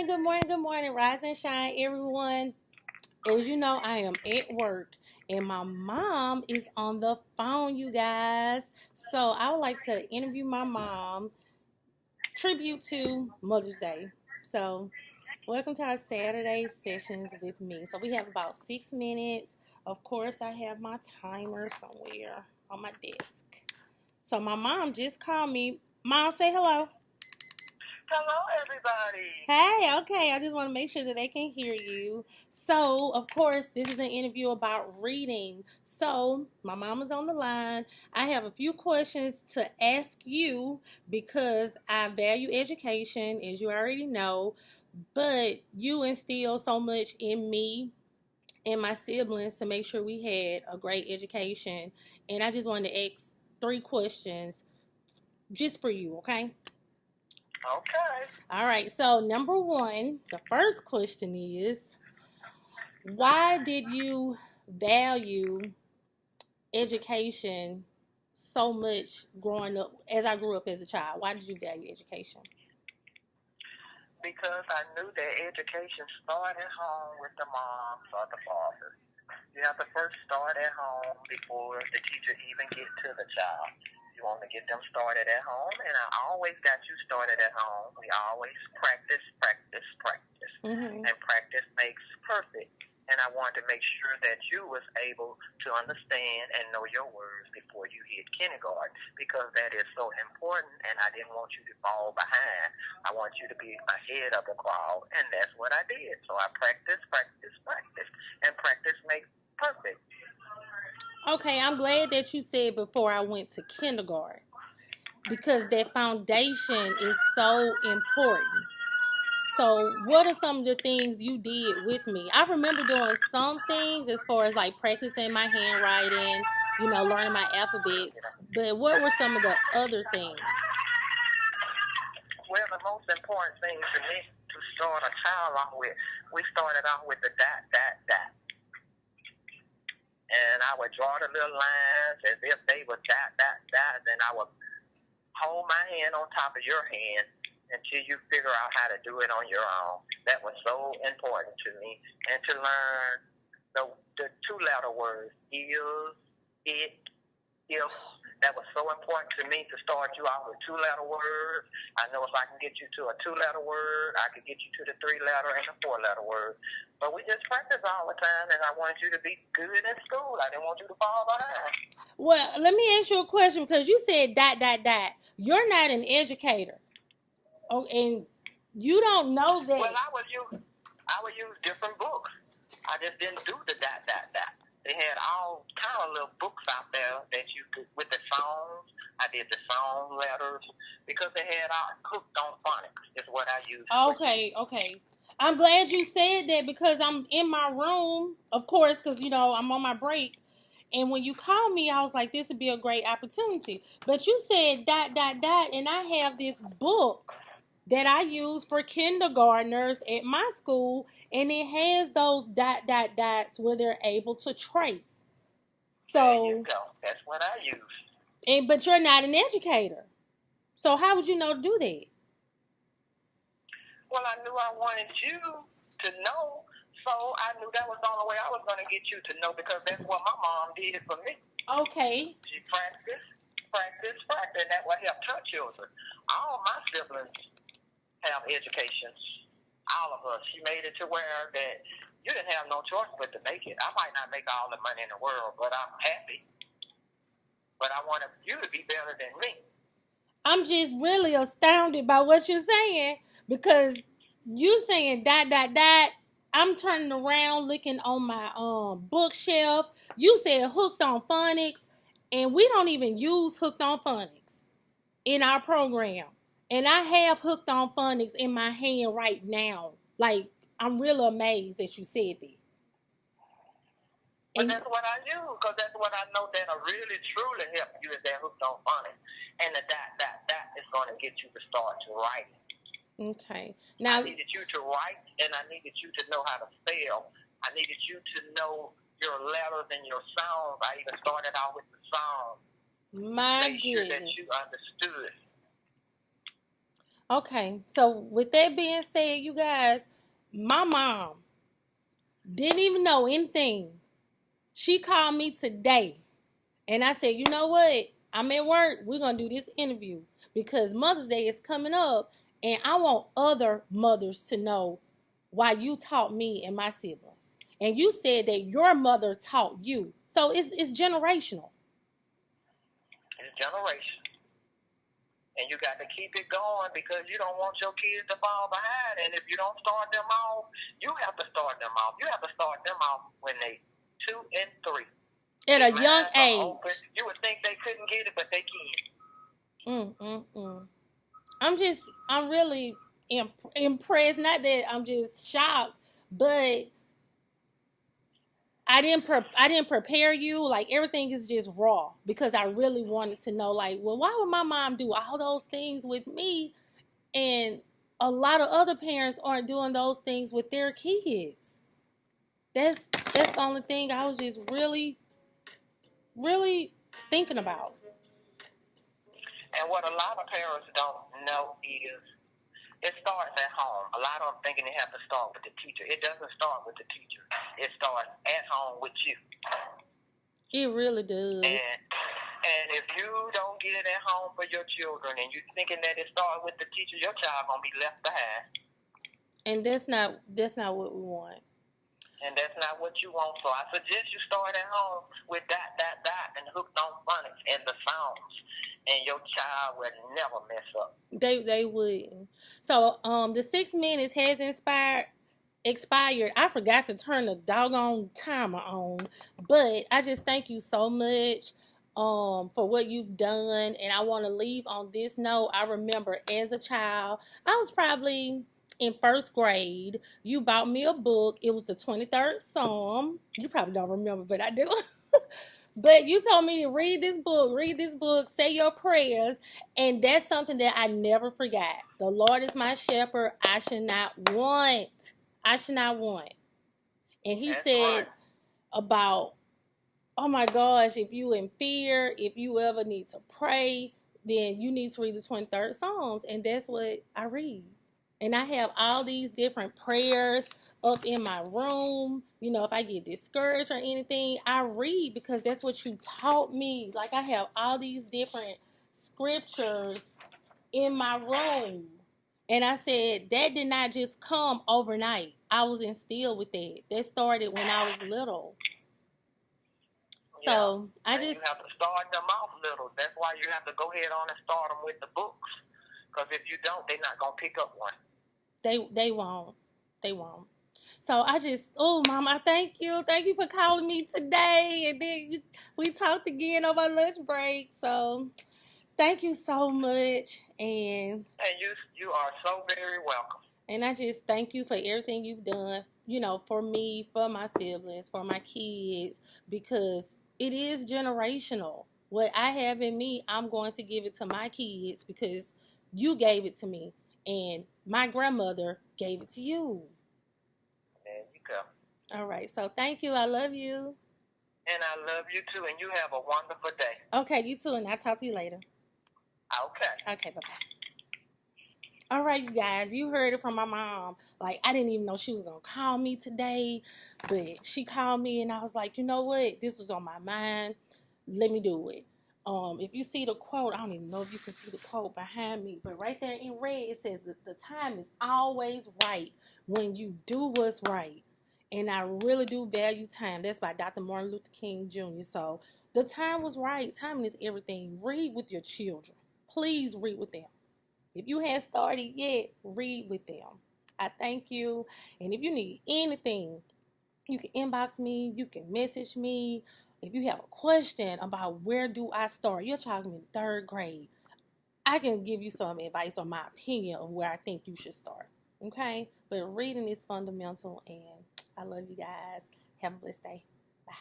Good morning. Rise and shine, everyone. As you know, I am at work and my mom is on the phone, you guys. So I would like to interview my mom, tribute to Mother's Day. So, welcome to our Saturday sessions with me. So, we have about 6 minutes. Of course, I have my timer somewhere on my desk. So, my mom just called me. Mom, say hello. Hello, everybody. Hey, okay. I just want to make sure that they can hear you. So, of course, this is an interview about reading. So, my mama's on the line. I have a few questions to ask you because I value education, as you already know, but you instilled so much in me and my siblings to make sure we had a great education. And I just wanted to ask 3 questions just for you, okay? Okay. All right, so number one, the first question is why did you value education so much growing up as I grew up as a child? Why did you value education? Because I knew that education started home with the moms or the fathers. You have to first start at home before the teacher even get to the child. You want to get them started at home, and I always got you started at home. We always practice, practice, practice. Mm-hmm. And practice makes perfect. And I wanted to make sure that you was able to understand and know your words before you hit kindergarten, because that is so important, and I didn't want you to fall behind. I want you to be ahead of the crowd, and that's what I did. So I practice, practice, practice, and practice makes perfect. Okay, I'm glad that you said before I went to kindergarten because that foundation is so important. So, what are some of the things you did with me? I remember doing some things as far as like practicing my handwriting, learning my alphabets. But what were some of the other things? Well, the most important thing to me to start a child off with, we started off with the dot, dot, dot. And I would draw the little lines as if they were dot, dot, dot. And I would hold my hand on top of your hand until you figure out how to do it on your own. That was so important to me. And to learn the 2-letter words, is, it, if. That was so important to me to start you out with 2-letter words. I know if I can get you to a 2-letter word, I could get you to the 3-letter and the 4-letter word. But we just practice all the time, and I wanted you to be good in school. I didn't want you to fall behind. Well, let me ask you a question because you said dot, dot, dot. You're not an educator. Oh, and you don't know that. Well, I would use different books. I just didn't do the dot, dot, dot. They had all kind of little books out there that you could, with the songs. I did the song letters because they had all hooked on phonics is what I used. Okay. I'm glad you said that because I'm in my room, of course, because, I'm on my break. And when you called me, I was like, this would be a great opportunity. But you said dot, dot, dot, and I have this book that I use for kindergartners at my school, and it has those dot, dot, dots where they're able to trace. So, there you go. That's what I use. But you're not an educator. So how would you know to do that? Well, I knew I wanted you to know, so I knew that was the only way I was going to get you to know, because that's what my mom did for me. Okay. She practiced, and that what helped her children. All my siblings have education. All of us. She made it to where that you didn't have no choice but to make it. I might not make all the money in the world, but I'm happy. But I wanted you to be better than me. I'm just really astounded by what you're saying because you saying dot, dot, dot. I'm turning around looking on my bookshelf. You said hooked on phonics, and we don't even use hooked on phonics in our program. And I have hooked on phonics in my hand right now. Like, I'm really amazed that you said that. But that's what I use, because that's what I know that'll really, truly help you is that hooked on phonics. And the dot, dot, dot is going to get you to start to write. Okay. Now, I needed you to write, and I needed you to know how to spell. I needed you to know your letters and your sounds. I even started out with the song. My Make goodness. sure that you understood. Okay, so with that being said, you guys, my mom didn't even know anything. She called me today and I said, you know what? I'm at work. We're going to do this interview because Mother's Day is coming up and I want other mothers to know why you taught me and my siblings. And you said that your mother taught you. So it's generational. It's generation. And you got to keep it going because you don't want your kids to fall behind. And if you don't start them off, you have to start them off. You have to start them off when they 2 and 3. At Their a young minds are age. open. You would think they couldn't get it, but they can. I'm really impressed. Not that I'm just shocked, but I didn't prepare you. Like everything is just raw because I really wanted to know. Like, well, why would my mom do all those things with me, and a lot of other parents aren't doing those things with their kids? That's the only thing I was just really thinking about. And what a lot of parents don't know is it starts at home. A lot of them thinking they have to start with the teacher. It doesn't start with the teacher. It starts at home with you. It really does. And if you don't get it at home for your children and you're thinking that it starts with the teacher, your child gonna be left behind. And that's not what we want. And that's not what you want. So I suggest you start at home with that, and hooked on phonics and the sounds. And your child will never mess up. They wouldn't. So the 6 minutes has expired. I forgot to turn the doggone timer on. But I just thank you so much for what you've done. And I want to leave on this note. I remember as a child, I was probably in first grade. You bought me a book. It was the 23rd Psalm. You probably don't remember, but I do. But you told me to read this book, say your prayers, and that's something that I never forgot. The Lord is my shepherd, I should not want. And he said about, oh my gosh, if you in fear, if you ever need to pray, then you need to read the 23rd Psalms, and that's what I read. And I have all these different prayers up in my room. You know, if I get discouraged or anything, I read because that's what you taught me. Like I have all these different scriptures in my room. And I said, that did not just come overnight. I was instilled with that. That started when I was little. So you have to start them off little. That's why you have to go ahead on and start them with the books. Because if you don't, they're not going to pick up one. They won't. They won't. So Mom, I thank you. Thank you for calling me today. And then we talked again over our lunch break. So thank you so much. And you are so very welcome. And I just thank you for everything you've done, you know, for me, for my siblings, for my kids, because it is generational. What I have in me, I'm going to give it to my kids because you gave it to me. And my grandmother gave it to you. There you go. All right. So thank you. I love you. And I love you too. And you have a wonderful day. Okay. You too. And I'll talk to you later. Okay. Okay. Bye-bye. All right, you guys. You heard it from my mom. Like, I didn't even know she was going to call me today. But she called me and I was like, you know what? This was on my mind. Let me do it. If you see the quote, I don't even know if you can see the quote behind me, but right there in red, it says that the time is always right when you do what's right. And I really do value time. That's by Dr. Martin Luther King Jr. So the time was right. Timing is everything. Read with your children. Please read with them. If you haven't started yet, read with them. I thank you. And if you need anything, you can inbox me. You can message me. If you have a question about where do I start, your child in 3rd grade, I can give you some advice or my opinion of where I think you should start. Okay? But reading is fundamental, and I love you guys. Have a blessed day. Bye.